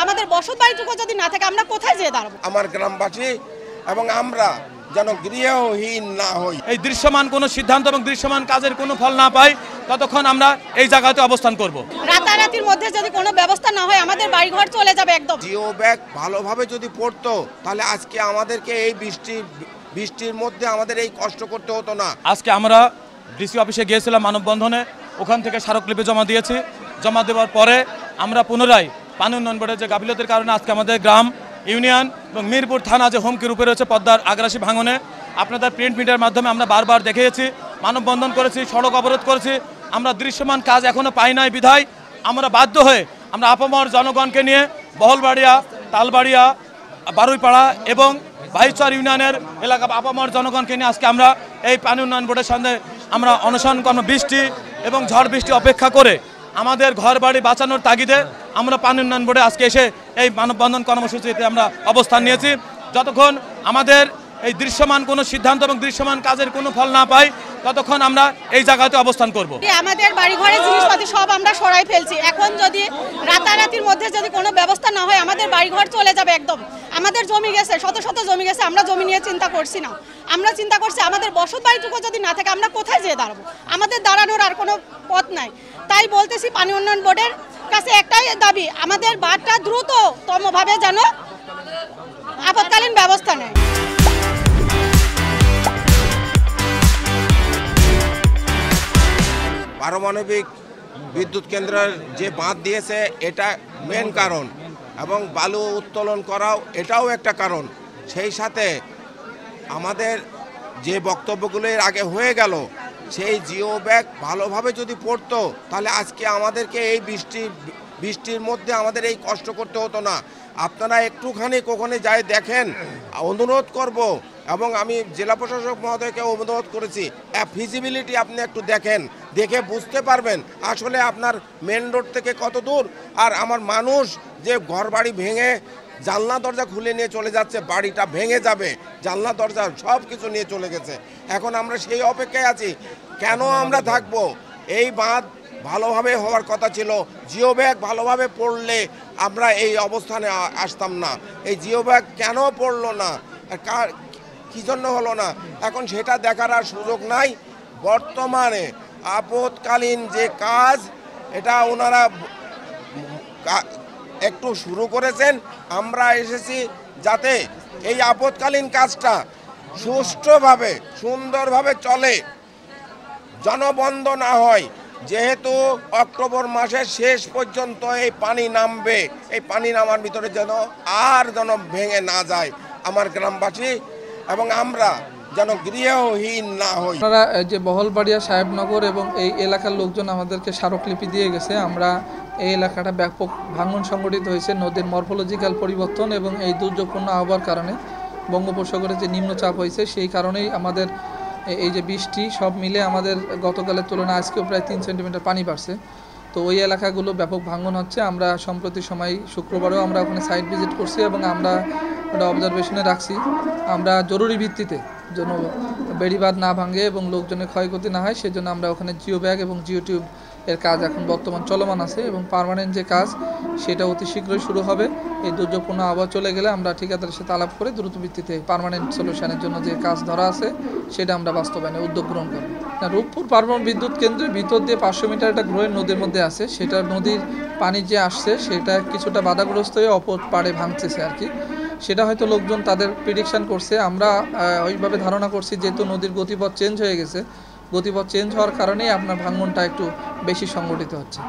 আমাদের বসত বাড়িটুকু যদি না থাকে আমরা কোথায় যেয়ে দাঁড়াবো? আমার গ্রামবাসী এবং আমরা যেন গৃহহীন না হই। এই দৃশ্যমান কোনো সিদ্ধান্ত এবং দৃশ্যমান কাজের কোনো ফল না পাই ততক্ষণ আমরা এই জায়গাতে অবস্থান করব। রাতারাতির মধ্যে যদি কোনো ব্যবস্থা না হয় আমাদের বাড়িঘর চলে যাবে একদম। জিও ব্যাগ ভালোভাবে যদি পড়তো তাহলে আজকে আমাদেরকে এই বৃষ্টির মধ্যে আমাদের এই কষ্ট করতে হতো না। আজকে আমরা ডিসি অফিসে গিয়েছিলাম মানববন্ধনে, ওখান থেকে স্মারকলিপি জমা দিয়েছি। জমা দেওয়ার পরে আমরা পুনরায় পানি উন্নয়ন বোর্ডের যে গাফিলতির কারণে আজকে আমাদের গ্রাম, ইউনিয়ন এবং মিরপুর থানা যে হুমকি রূপে রয়েছে পদ্মার আগ্রাসী ভাঙনে, আপনাদের প্রিন্ট মিডিয়ার মাধ্যমে আমরা বারবার দেখিয়েছি, মানববন্ধন করেছি, সড়ক অবরোধ করেছি। আমরা দৃশ্যমান কাজ এখনও পাই নাই বিধায় আমরা বাধ্য হয়ে আমরা আপামর জনগণকে নিয়ে বহলবাড়িয়া, তালবাড়িয়া, বারুইপাড়া এবং ভাইচর ইউনিয়নের এলাকা আপামর জনগণকে নিয়ে আজকে আমরা এই পানি উন্নয়ন বোর্ডের সামনে আমরা অনশন কর্ম, বৃষ্টি এবং ঝড় বৃষ্টি অপেক্ষা করে আমাদের ঘর বাড়ি বাঁচানোর তাগিদে আমরা পানি উন্নয়ন বোর্ডে আজকে এসে এই মানববন্ধন কর্মসূচিতে আমরা অবস্থান নিয়েছি। যতক্ষণ আমাদের এই দৃশ্যমান কোনো সিদ্ধান্ত এবং দৃশ্যমান কাজের কোনো ফল না পাই ততক্ষণ আমরা এই জায়গাতে অবস্থান করব। আমাদের বাড়িঘরের জিনিসপাতি সব আমরা সরাই ফেলছি। এখন যদি রাতারাতির মধ্যে যদি কোনো ব্যবস্থা না হয় আমাদের বাড়িঘর চলে যাবে একদম। আমাদের জমি গেছে, শত শত জমি গেছে, আমরা জমি নিয়ে চিন্তা করছি না। আমরা চিন্তা করছি আমাদের বসত বাড়িটুকু যদি না থাকে আমরা কোথায় যেয়ে দাঁড়াবো? আমাদের দাঁড়ানোর আর কোনো পথ নাই। তাই বলতেছি পানি উন্নয়ন বোর্ডের কাছে একটাই দাবি, আমাদের বাঁধটা দ্রুততমভাবে যেন আপৎকালীন ব্যবস্থা নেয়। পারমাণবিক বিদ্যুৎ কেন্দ্রের যে বাঁধ দিয়েছে এটা মেন কারণ, এবং বালু উত্তোলন করাও এটাও একটা কারণ। সেই সাথে আমাদের যে বক্তব্যগুলো এর আগে হয়ে গেল, সেই জিও ব্যাগ ভালোভাবে যদি পড়তো তাহলে আজকে আমাদেরকে এই বৃষ্টির মধ্যে আমাদের এই কষ্ট করতে হতো না। আপনারা একটুখানি ওখানে যাই দেখেন, অনুরোধ করব, এবং আমি জেলা প্রশাসক মহোদয়কে অনুরোধ করেছি, ফিজিবিলিটি আপনি একটু দেখেন, দেখে বুঝতে পারবেন আসলে আপনার মেন রোড থেকে কত দূর। আর আমার মানুষ যে ঘর বাড়ি ভেঙে জানলা দরজা খুলে নিয়ে চলে যাচ্ছে, বাড়িটা ভেঙে যাবে, জানলা দরজা সব কিছু নিয়ে চলে গেছে। এখন আমরা সেই অপেক্ষায় আছি। কেন আমরা থাকবো? এই বাঁধ ভালোভাবে হওয়ার কথা ছিল। জিও ব্যাগ ভালোভাবে পড়লে আমরা এই অবস্থানে আসতাম না। এই জিও ব্যাগ কেন পড়লো না, কী জন্য হলো না, এখন সেটা দেখার আর সুযোগ নাই। বর্তমানে আপৎকালীন যে কাজ, এটা ওনারা একটু শুরু করেছেন। আমরা এসেছি যাতে এই আপৎকালীন কাজটা সুষ্ঠুভাবে সুন্দরভাবে চলে, জনবন্ধ না হয়। যেহেতু অক্টোবর মাসের শেষ পর্যন্ত এই পানি নামবে, এই পানি নামার ভিতরে যেন ভেঙে না যায় আমার গ্রামবাসী এবং আমরা যেন গৃহহীন না হই। আপনারা যে বহলবাড়িয়া, সাহেবনগর এবং এই এলাকার লোকজন আমাদেরকে স্মারকলিপি দিয়ে গেছে। আমরা এই এলাকাটা ব্যাপক ভাঙন সংঘটিত হয়েছে নদীর মরফোলজিক্যাল পরিবর্তন এবং এই দুর্যোগপূর্ণ আবহাওয়ার কারণে, বঙ্গোপসাগরে যে নিম্নচাপ হয়েছে সেই কারণেই আমাদের এই যে বৃষ্টি সব মিলে আমাদের গতকালের তুলনায় আজকেও প্রায় 3 সেন্টিমিটার পানি বাড়ছে। তো ওই এলাকাগুলো ব্যাপক ভাঙন হচ্ছে। আমরা সম্প্রতি সময় শুক্রবারেও আমরা ওখানে সাইট ভিজিট করছি এবং আমরা ওটা অবজারভেশনে রাখছি। আমরা জরুরি ভিত্তিতে যেন বেড়িবাঁধ না ভাঙে এবং লোকজনের ক্ষয়ক্ষতি না হয় সেজন্য আমরা ওখানে জিও ব্যাগ এবং জিও টিউব এর কাজ এখন বর্তমান চলমান আছে এবং পার্মানেন্ট যে কাজ সেটা অতি শীঘ্রই শুরু হবে। এই দুর্যোগপূর্ণ আবহাওয়া চলে গেলে আমরা ঠিকাদারের সাথে আলাপ করে দ্রুত ভিত্তিতে পার্মানেন্ট সলিউশনের জন্য যে কাজ ধরা আছে সেটা আমরা বাস্তবায়নে উদ্যোগ গ্রহণ করব। রূপপুর পার্বণ বিদ্যুৎ কেন্দ্রের ভিতর দিয়ে 500 মিটার একটা গ্রোয়ের নদীর মধ্যে আছে, সেটা নদীর পানি যে আসছে সেটা কিছুটা বাধাগ্রস্ত হয়ে অপর পাড়ে ভাঙতেছে আর কি। সেটা হয়তো লোকজন তাদের প্রেডিকশন করছে। আমরা ওইভাবে ধারণা করছি যেহেতু নদীর গতিপথ চেঞ্জ হয়ে গেছে, গতিপথ চেঞ্জ হওয়ার কারণেই আপনার ভাঙনটা একটু বেশি সংগঠিত হচ্ছে।